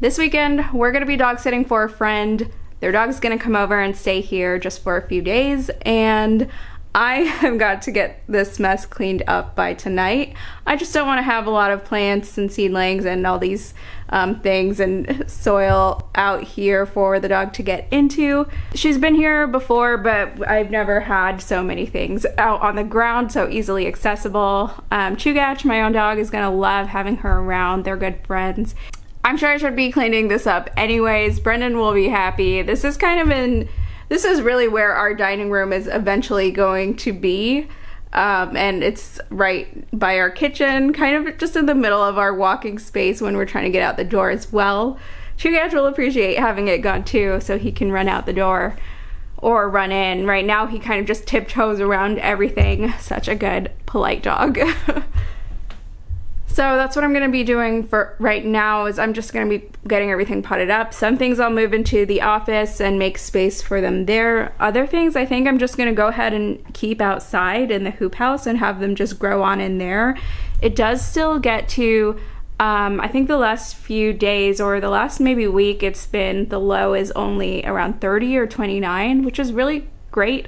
This weekend, we're gonna be dog sitting for a friend. Their dog's gonna come over and stay here just for a few days, and I have got to get this mess cleaned up by tonight. I just don't want to have a lot of plants and seedlings and all these things and soil out here for the dog to get into. She's been here before, but I've never had so many things out on the ground so easily accessible. Chugach, my own dog, is gonna love having her around. They're good friends. I'm sure I should be cleaning this up anyways. Brendan will be happy. This is really where our dining room is eventually going to be. And it's right by our kitchen, kind of just in the middle of our walking space when we're trying to get out the door as well. Chugach will appreciate having it gone too, so he can run out the door or run in. Right now he kind of just tiptoes around everything. Such a good, polite dog. So that's what I'm gonna be doing for right now, is I'm just gonna be getting everything potted up. Some things I'll move into the office and make space for them there. Other things I think I'm just gonna go ahead and keep outside in the hoop house and have them just grow on in there. It does still get to, I think the last few days or the last maybe week, it's been, the low is only around 30 or 29, which is really great.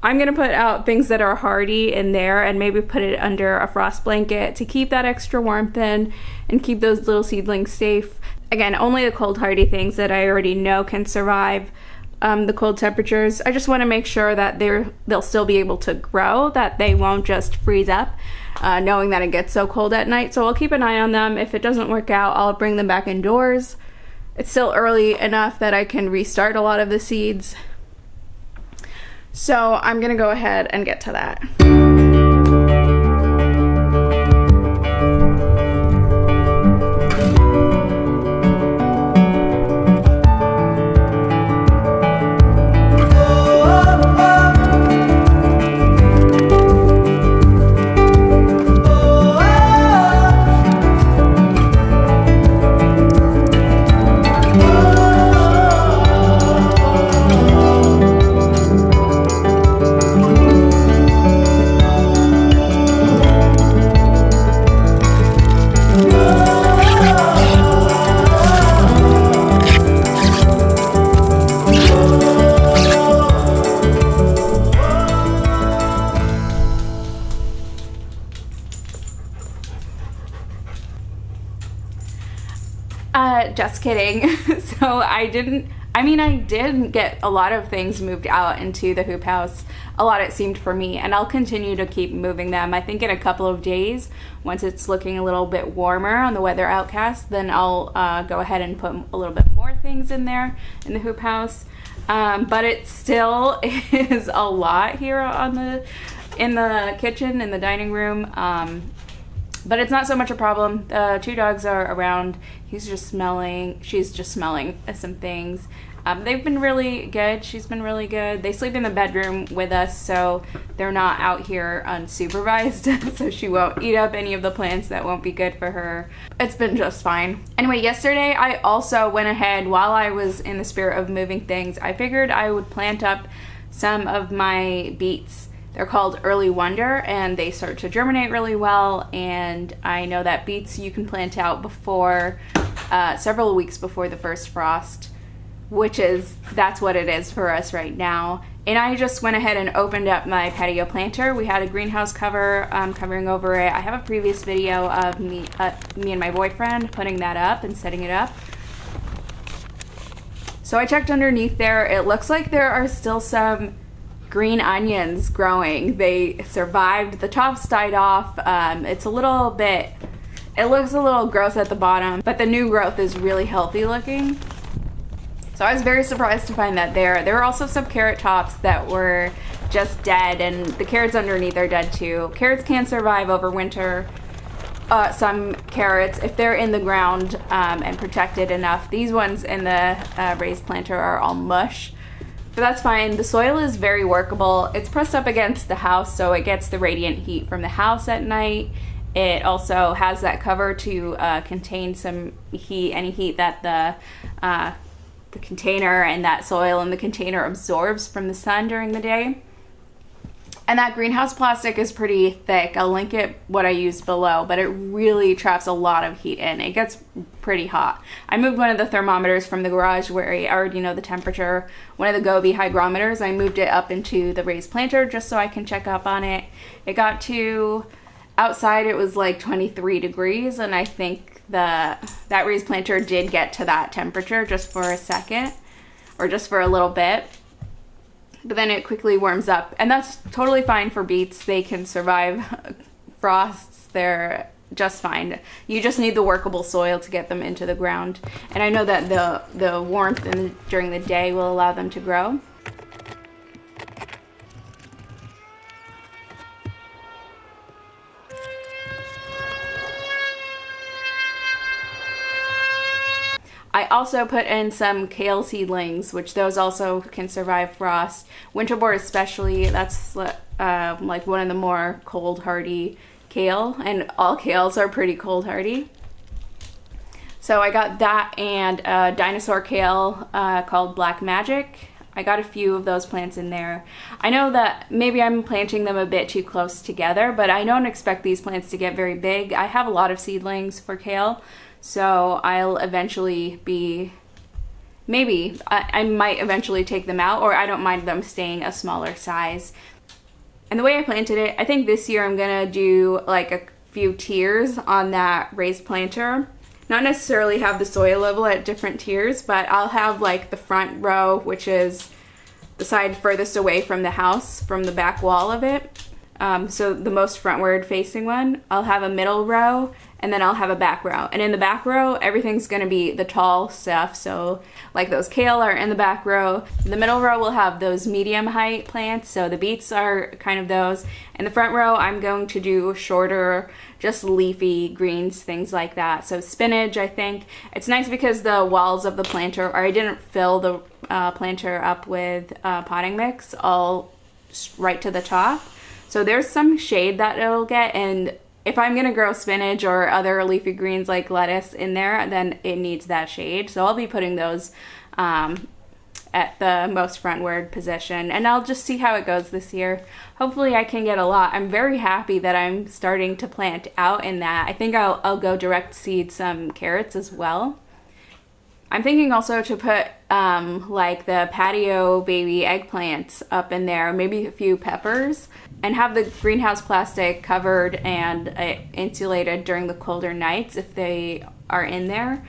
I'm gonna put out things that are hardy in there and maybe put it under a frost blanket to keep that extra warmth in and keep those little seedlings safe. Again, only the cold hardy things that I already know can survive the cold temperatures. I just wanna make sure that they'll still be able to grow, that they won't just freeze up, knowing that it gets so cold at night. So I'll keep an eye on them. If it doesn't work out, I'll bring them back indoors. It's still early enough that I can restart a lot of the seeds. So I'm gonna go ahead and get to that. Just kidding. So I did get a lot of things moved out into the hoop house. A lot, it seemed, for me, and I'll continue to keep moving them. I think in a couple of days, once it's looking a little bit warmer on the weather outcast, then I'll go ahead and put a little bit more things in there in the hoop house. But it still is a lot here in the kitchen, in the dining room. But it's not so much a problem. The two dogs are around. She's just smelling some things. They've been really good. She's been really good. They sleep in the bedroom with us, so they're not out here unsupervised. So she won't eat up any of the plants that won't be good for her. It's been just fine. Anyway, yesterday I also went ahead, while I was in the spirit of moving things, I figured I would plant up some of my beets. They're called Early Wonder, and they start to germinate really well, and I know that beets you can plant out before, several weeks before the first frost, that's what it is for us right now. And I just went ahead and opened up my patio planter. We had a greenhouse cover covering over it. I have a previous video of me and my boyfriend putting that up and setting it up. So I checked underneath there. It looks like there are still some green onions growing. They survived. The tops died off. It looks a little gross at the bottom, but the new growth is really healthy looking. So I was very surprised to find that there. There were also some carrot tops that were just dead, and the carrots underneath are dead too. Carrots can survive over winter. Some carrots, if they're in the ground and protected enough. These ones in the raised planter are all mush. But that's fine. The soil is very workable. It's pressed up against the house, so it gets the radiant heat from the house at night. It also has that cover to contain some heat, any heat that the container and that soil in the container absorbs from the sun during the day. And that greenhouse plastic is pretty thick. I'll link it what I used below, but it really traps a lot of heat in. It gets pretty hot. I moved one of the thermometers from the garage where I already know the temperature, one of the Gobi hygrometers. I moved it up into the raised planter just so I can check up on it. It got to, outside it was like 23 degrees, and I think that raised planter did get to that temperature just for a second, or just for a little bit. But then it quickly warms up, and that's totally fine for beets. They can survive frosts. They're just fine. You just need the workable soil to get them into the ground. And I know that the warmth during the day will allow them to grow. I also put in some kale seedlings, which those also can survive frost. Winterboard especially, that's like one of the more cold hardy kale, and all kales are pretty cold hardy. So I got that and a dinosaur kale called Black Magic. I got a few of those plants in there. I know that maybe I'm planting them a bit too close together, but I don't expect these plants to get very big. I have a lot of seedlings for kale, so I'll eventually be, maybe, I might eventually take them out, or I don't mind them staying a smaller size. And the way I planted it, I think this year I'm gonna do like a few tiers on that raised planter. Not necessarily have the soil level at different tiers, but I'll have like the front row, which is the side furthest away from the house, from the back wall of it. So the most frontward facing one. I'll have a middle row, and then I'll have a back row. And in the back row, everything's gonna be the tall stuff. So like those kale are in the back row. The middle row will have those medium height plants. So the beets are kind of those. In the front row, I'm going to do shorter, just leafy greens, things like that. So spinach, I think. It's nice because the walls of the planter, or I didn't fill the planter up with potting mix all right to the top. So there's some shade that it'll get, and if I'm gonna grow spinach or other leafy greens like lettuce in there, then it needs that shade. So I'll be putting those at the most frontward position, and I'll just see how it goes this year. Hopefully I can get a lot. I'm very happy that I'm starting to plant out in that. I think I'll go direct seed some carrots as well. I'm thinking also to put like the patio baby eggplants up in there, maybe a few peppers, and have the greenhouse plastic covered and insulated during the colder nights if they are in there.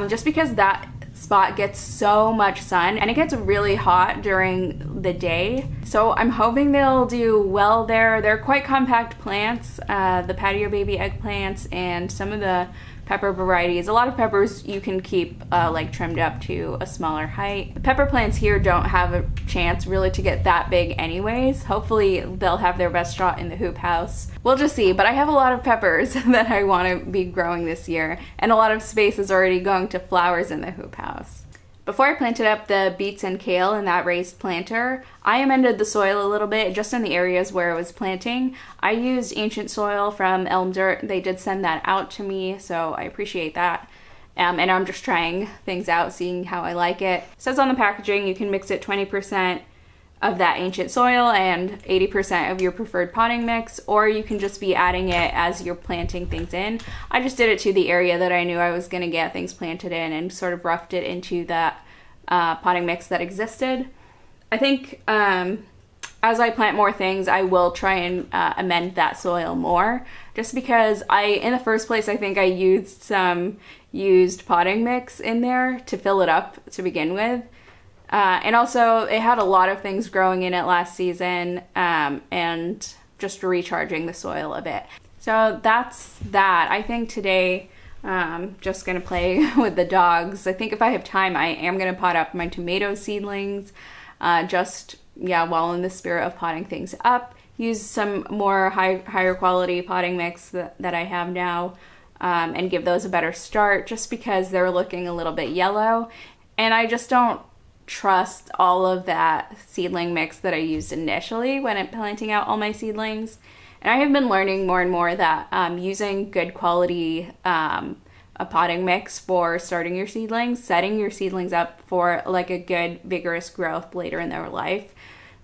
Just because that spot gets so much sun and it gets really hot during the day. So I'm hoping they'll do well there. They're quite compact plants, the patio baby eggplants and some of the pepper varieties. A lot of peppers you can keep like trimmed up to a smaller height. The pepper plants here don't have a chance really to get that big anyways. Hopefully they'll have their best shot in the hoop house. We'll just see, but I have a lot of peppers that I want to be growing this year, and a lot of space is already going to flowers in the hoop house. Before I planted up the beets and kale in that raised planter, I amended the soil a little bit just in the areas where I was planting. I used ancient soil from Elm Dirt. They did send that out to me, so I appreciate that. And I'm just trying things out, seeing how I like it. It says on the packaging you can mix it 20% of that ancient soil and 80% of your preferred potting mix, or you can just be adding it as you're planting things in. I just did it to the area that I knew I was going to get things planted in and sort of roughed it into that potting mix that existed. I think as I plant more things, I will try and amend that soil more, just because in the first place, I think I used some used potting mix in there to fill it up to begin with. And also it had a lot of things growing in it last season, and just recharging the soil a bit. So that's that. I think today just gonna play with the dogs. I think if I have time, I am gonna pot up my tomato seedlings, while in the spirit of potting things up. Use some more higher quality potting mix that I have now, and give those a better start, just because they're looking a little bit yellow, and I just don't trust all of that seedling mix that I used initially when I'm planting out all my seedlings. And I have been learning more and more that using good quality a potting mix for starting your seedlings, setting your seedlings up for like a good vigorous growth later in their life,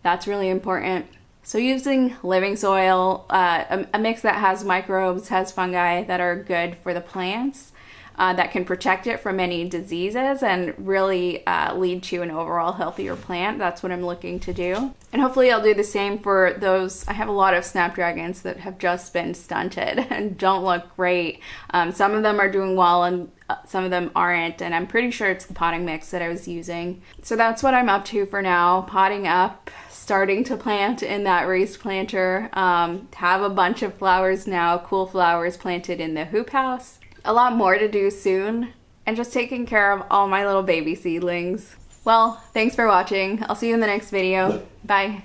that's really important. So using living soil, a mix that has microbes, has fungi that are good for the plants, that can protect it from any diseases and really lead to an overall healthier plant. That's what I'm looking to do. And hopefully I'll do the same for those. I have a lot of snapdragons that have just been stunted and don't look great. Some of them are doing well and some of them aren't, and I'm pretty sure it's the potting mix that I was using. So that's what I'm up to for now, potting up, starting to plant in that raised planter, have a bunch of flowers now, cool flowers planted in the hoop house. A lot more to do soon, and just taking care of all my little baby seedlings. Well, thanks for watching. I'll see you in the next video. Bye.